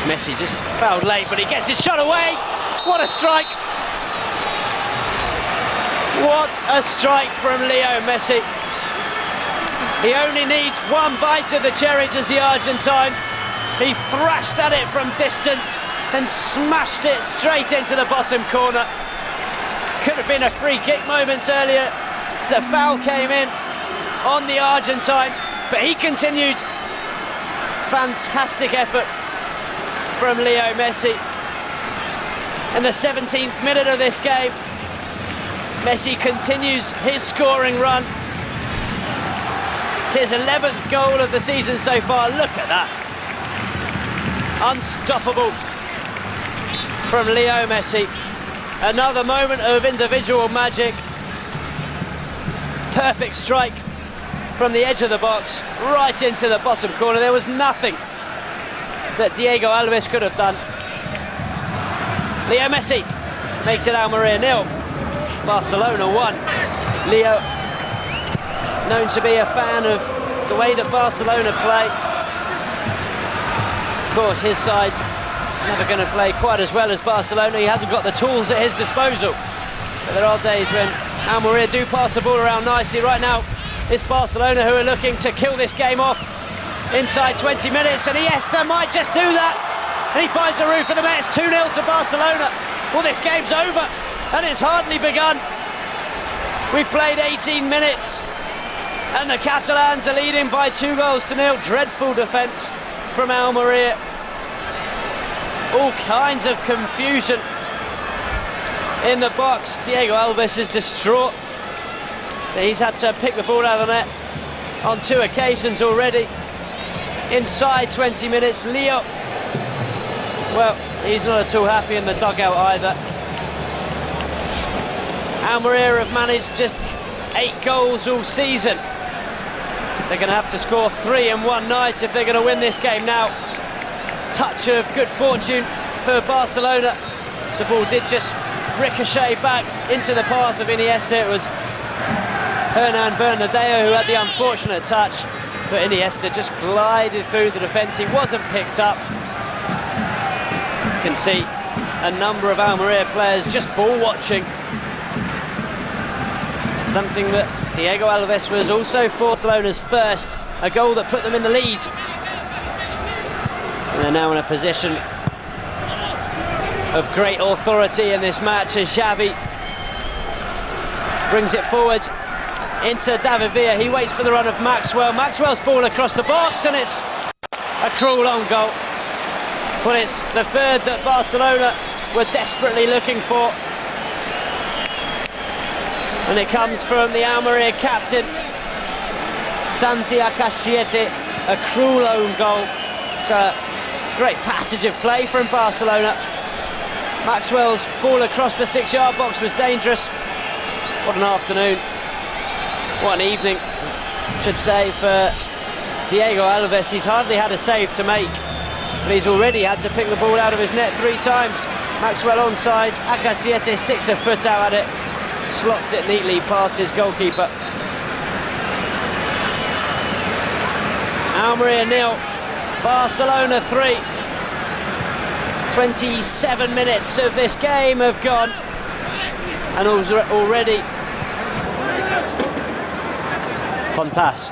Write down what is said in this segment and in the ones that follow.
Messi just fouled late, but he gets his shot away. What a strike! What a strike from Leo Messi. He only needs one bite of the cherry, as the Argentine. He thrashed at it from distance and smashed it straight into the bottom corner. Could have been a free kick moments earlier, as the foul came in on the Argentine, but he continued. Fantastic effort from Leo Messi. In the 17th minute of this game, Messi continues his scoring run. It's his 11th goal of the season so far. Look at that. Unstoppable from Leo Messi. Another moment of individual magic. Perfect strike from the edge of the box, right into the bottom corner. There was nothing that Diego Alves could have done. Leo Messi makes it Almeria 0, Barcelona 1. Leo, known to be a fan of the way that Barcelona play. Of course, his side's never going to play quite as well as Barcelona. He hasn't got the tools at his disposal. But there are days when Almeria do pass the ball around nicely. Right now, it's Barcelona who are looking to kill this game off inside 20 minutes, and Iniesta might just do that. And he finds the roof of the net. It's 2-0 to Barcelona. Well, this game's over, and it's hardly begun. We've played 18 minutes, and the Catalans are leading by 2-0. Dreadful defence from Almeria. All kinds of confusion in the box. Diego Alves is distraught that he's had to pick the ball out of the net on 2 occasions already. Inside 20 minutes, Leo, well, he's not at all happy in the dugout either. Almeria have managed just 8 goals all season. They're going to have to score 3 in one night if they're going to win this game now. Touch of good fortune for Barcelona. The ball did just ricochet back into the path of Iniesta. It was Hernan Bernardeo who had the unfortunate touch, but Iniesta just glided through the defence. He wasn't picked up. You can see a number of Almeria players just ball watching. Something that Diego Alves was also Barcelona's first, a goal that put them in the lead. And they're now in a position of great authority in this match as Xavi brings it forward into David Villa. He waits for the run of Maxwell. Maxwell's ball across the box, and it's a cruel own goal. Well, it's the third that Barcelona were desperately looking for. And it comes from the Almeria captain, Santi Acasiete, a cruel own goal. It's a great passage of play from Barcelona. Maxwell's ball across the 6-yard box was dangerous. What an afternoon. What an evening, I should say, for Diego Alves. He's hardly had a save to make, but he's already had to pick the ball out of his net 3 times. Maxwell onside, Acasiete sticks a foot out at it, slots it neatly past his goalkeeper. Almeria 0, Barcelona 3. 27 minutes of this game have gone, and already Fontas.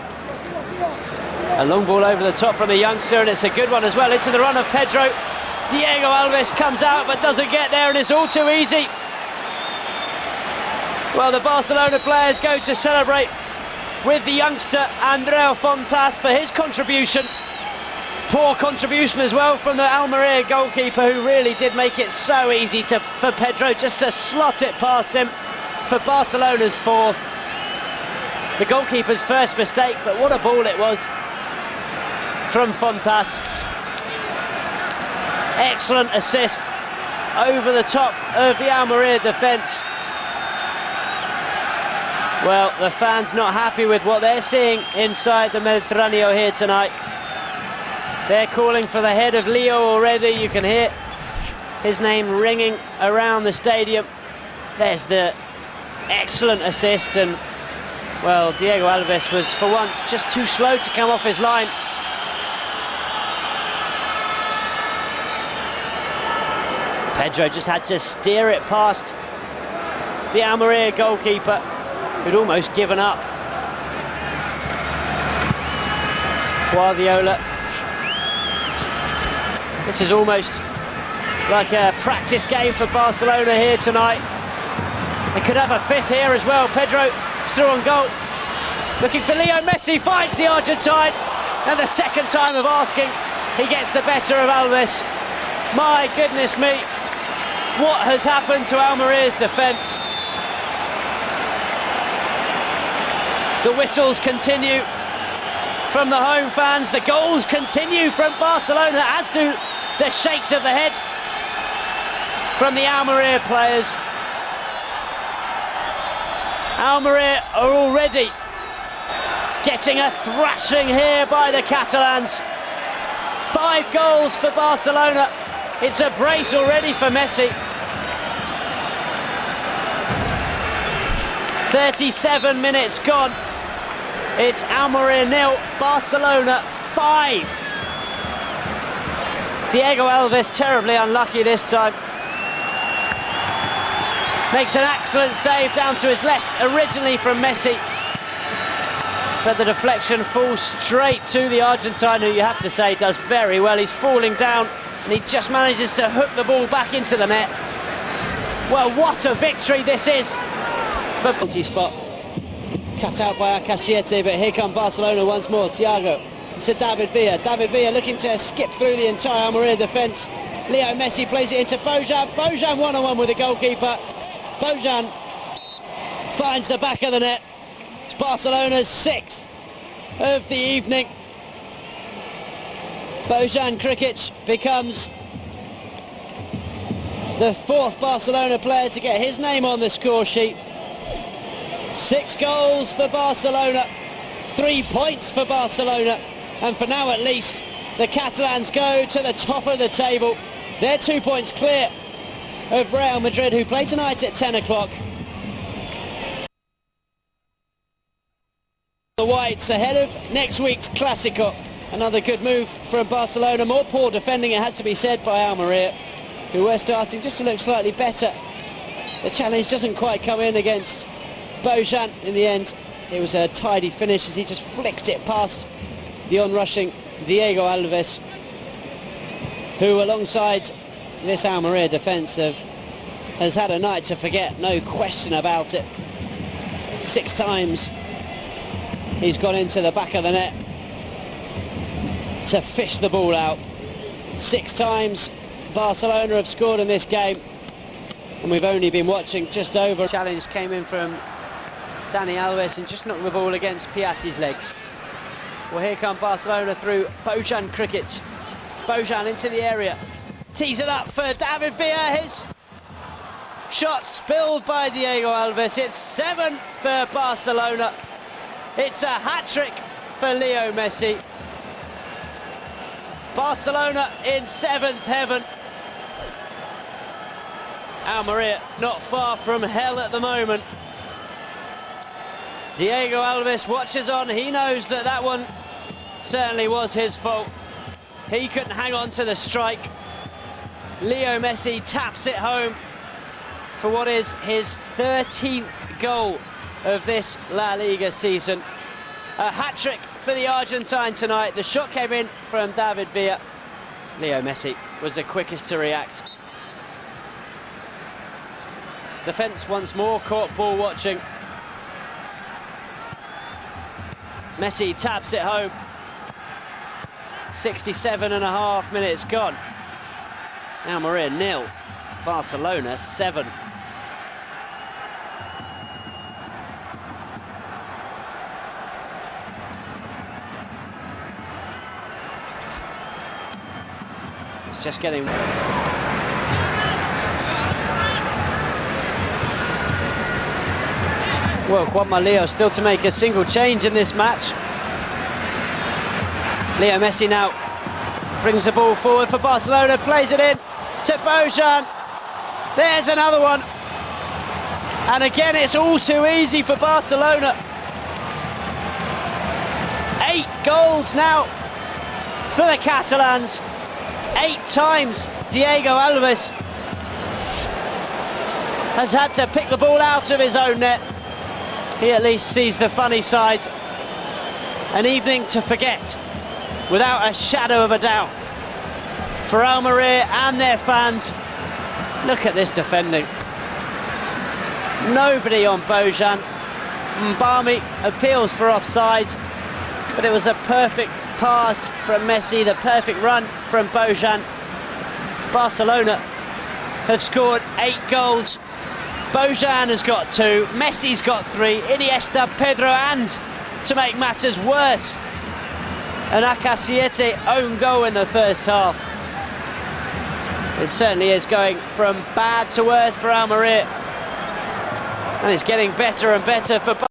A long ball over the top from the youngster, and it's a good one as well into the run of Pedro. Diego Alves comes out but doesn't get there, and it's all too easy. Well, the Barcelona players go to celebrate with the youngster Andreu Fontas for his contribution. Poor contribution as well from the Almeria goalkeeper, who really did make it so easy for Pedro just to slot it past him for Barcelona's 4th. The goalkeeper's first mistake, but what a ball it was from Fontas. Excellent assist over the top of the Almeria defence. Well, the fans not happy with what they're seeing inside the Mediterráneo here tonight. They're calling for the head of Leo already. You can hear his name ringing around the stadium. There's the excellent assist, and well, Diego Alves was for once just too slow to come off his line. Pedro just had to steer it past the Almeria goalkeeper, who'd almost given up. Guardiola. This is almost like a practice game for Barcelona here tonight. They could have a fifth here as well. Pedro still on goal. Looking for Leo Messi, finds the Argentine. And the second time of asking, he gets the better of Alves. My goodness me, what has happened to Almeria's defence? The whistles continue from the home fans. The goals continue from Barcelona, as do the shakes of the head from the Almeria players. Almeria are already getting a thrashing here by the Catalans. 5 goals for Barcelona. It's a brace already for Messi. 37 minutes gone. It's Almeria 0, Barcelona 5. Diego Alves terribly unlucky this time. Makes an excellent save down to his left, originally from Messi. But the deflection falls straight to the Argentine, who you have to say does very well. He's falling down and he just manages to hook the ball back into the net. Well, what a victory this is for penalty spot. Cut out by Alcaciete, but here come Barcelona once more. Thiago to David Villa. David Villa looking to skip through the entire Almeria defence. Leo Messi plays it into Bojan. Bojan one-on-one with the goalkeeper. Bojan finds the back of the net. It's Barcelona's 6th of the evening. Bojan Krikic becomes the 4th Barcelona player to get his name on the score sheet. 6 goals for Barcelona, 3 points for Barcelona, and for now at least, the Catalans go to the top of the table. They're 2 points clear of Real Madrid, who play tonight at 10 o'clock. The Whites ahead of next week's Clásico. Another good move from Barcelona. More poor defending, it has to be said, by Almeria, who were starting just to look slightly better. The challenge doesn't quite come in against Bojan in the end. It was a tidy finish as he just flicked it past the on-rushing Diego Alves, who alongside this Almeria defence has had a night to forget, no question about it. 6 times he's gone into the back of the net to fish the ball out. 6 times Barcelona have scored in this game, and we've only been watching just over. Challenge came in from Dani Alves and just knocked the ball against Piatti's legs. Well, here come Barcelona through Bojan Krikic. Bojan into the area. Tees it up for David Villa. His shot spilled by Diego Alves. It's 7 for Barcelona. It's a hat-trick for Leo Messi. Barcelona in 7th heaven. Almeria not far from hell at the moment. Diego Alves watches on. He knows that that one certainly was his fault. He couldn't hang on to the strike. Leo Messi taps it home for what is his 13th goal of this La Liga season. A hat-trick for the Argentine tonight. The shot came in from David Villa. Leo Messi was the quickest to react. Defence once more caught ball watching. Messi taps it home. 67.5 minutes gone. Almeria 0, Barcelona 7. It's just getting... Well, Juanma Leo still to make a single change in this match. Leo Messi now brings the ball forward for Barcelona, plays it in to Bojan. There's another one. And again, it's all too easy for Barcelona. 8 goals now for the Catalans. 8 times Diego Alves has had to pick the ball out of his own net. He at least sees the funny side. An evening to forget, without a shadow of a doubt, for Almeria and their fans. Look at this defending. Nobody on Bojan. Mbami appeals for offside, but it was a perfect pass from Messi, the perfect run from Bojan. Barcelona have scored 8 goals. Bojan has got 2, Messi's got 3, Iniesta, Pedro, and, to make matters worse, an Akasiete own goal in the first half. It certainly is going from bad to worse for Almeria, and it's getting better and better for